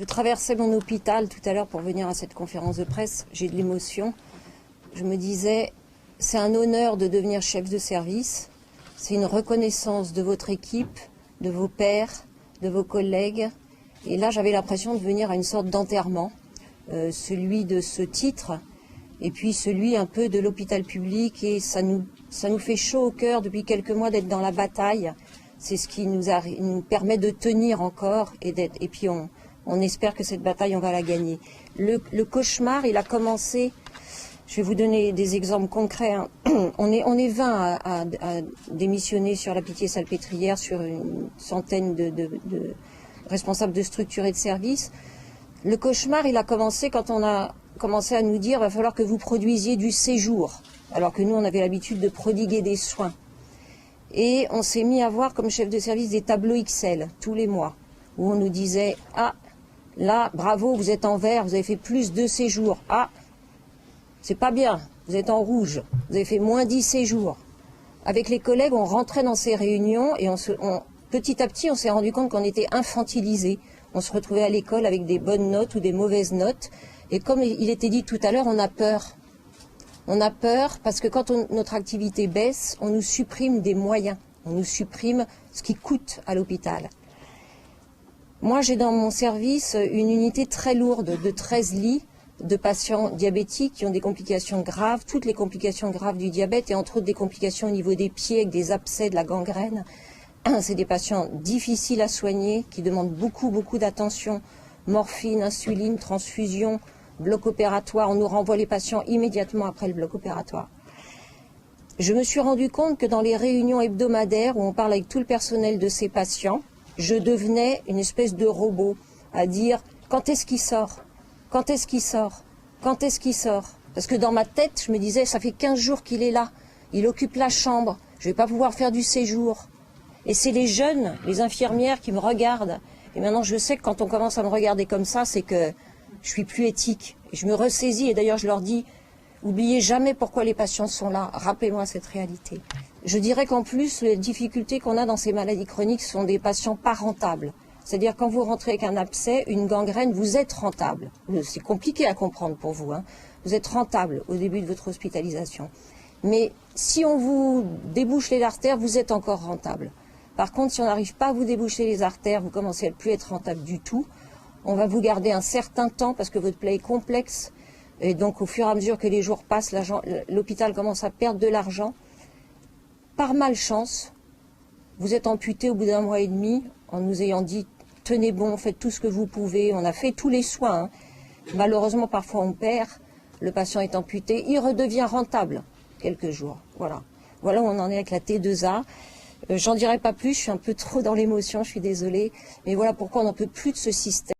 Je traversais mon hôpital tout à l'heure pour venir à cette conférence de presse. J'ai de l'émotion. Je me disais, c'est un honneur de devenir chef de service. C'est une reconnaissance de votre équipe, de vos pairs, de vos collègues. Et là, j'avais l'impression de venir à une sorte d'enterrement, celui de ce titre, et puis celui un peu de l'hôpital public. Et ça nous fait chaud au cœur depuis quelques mois d'être dans la bataille. C'est ce qui nous permet de tenir encore et puis on espère que cette bataille, on va la gagner. Le cauchemar, il a commencé. Je vais vous donner des exemples concrets. Hein. On est 20 à démissionner sur la Pitié-Salpêtrière, sur une centaine de responsables de structures et de services. Le cauchemar, il a commencé quand on a commencé à nous dire qu'il va falloir que vous produisiez du séjour, alors que nous, on avait l'habitude de prodiguer des soins. Et on s'est mis à voir comme chef de service des tableaux Excel tous les mois, où on nous disait « Ah, là, bravo, vous êtes en vert, vous avez fait plus de séjours. Ah, c'est pas bien, vous êtes en rouge, vous avez fait moins 10 séjours. » Avec les collègues, on rentrait dans ces réunions et petit à petit, on s'est rendu compte qu'on était infantilisés. On se retrouvait à l'école avec des bonnes notes ou des mauvaises notes. Et comme il était dit tout à l'heure, on a peur. On a peur parce que quand notre activité baisse, on nous supprime des moyens. On nous supprime ce qui coûte à l'hôpital. Moi, j'ai dans mon service une unité très lourde de 13 lits de patients diabétiques qui ont des complications graves, toutes les complications graves du diabète et entre autres des complications au niveau des pieds avec des abcès, de la gangrène. C'est des patients difficiles à soigner qui demandent beaucoup d'attention, morphine, insuline, transfusion, bloc opératoire. On nous renvoie les patients immédiatement après le bloc opératoire. Je me suis rendu compte que dans les réunions hebdomadaires où on parle avec tout le personnel de ces patients, je devenais une espèce de robot à dire « quand est-ce qu'il sort ? Quand est-ce qu'il sort ? Quand est-ce qu'il sort ?» Parce que dans ma tête, je me disais « ça fait 15 jours qu'il est là, il occupe la chambre, je ne vais pas pouvoir faire du séjour. » Et c'est les jeunes, les infirmières qui me regardent. Et maintenant, je sais que quand on commence à me regarder comme ça, c'est que je suis plus éthique. Et je me ressaisis et d'ailleurs, je leur dis « oubliez jamais pourquoi les patients sont là, rappelez-moi cette réalité. » Je dirais qu'en plus, les difficultés qu'on a dans ces maladies chroniques sont des patients pas rentables. C'est-à-dire quand vous rentrez avec un abcès, une gangrène, vous êtes rentable. C'est compliqué à comprendre pour vous. Hein. Vous êtes rentable au début de votre hospitalisation. Mais si on vous débouche les artères, vous êtes encore rentable. Par contre, si on n'arrive pas à vous déboucher les artères, vous commencez à ne plus être rentable du tout. On va vous garder un certain temps parce que votre plaie est complexe. Et donc, au fur et à mesure que les jours passent, l'hôpital commence à perdre de l'argent. Par malchance, vous êtes amputé au bout d'1 mois et demi en nous ayant dit « tenez bon, faites tout ce que vous pouvez ». On a fait tous les soins. Hein. Malheureusement, parfois on perd. Le patient est amputé. Il redevient rentable quelques jours. Voilà. Voilà où on en est avec la T2A. J'en dirai pas plus, je suis un peu trop dans l'émotion, je suis désolée. Mais voilà pourquoi on n'en peut plus de ce système.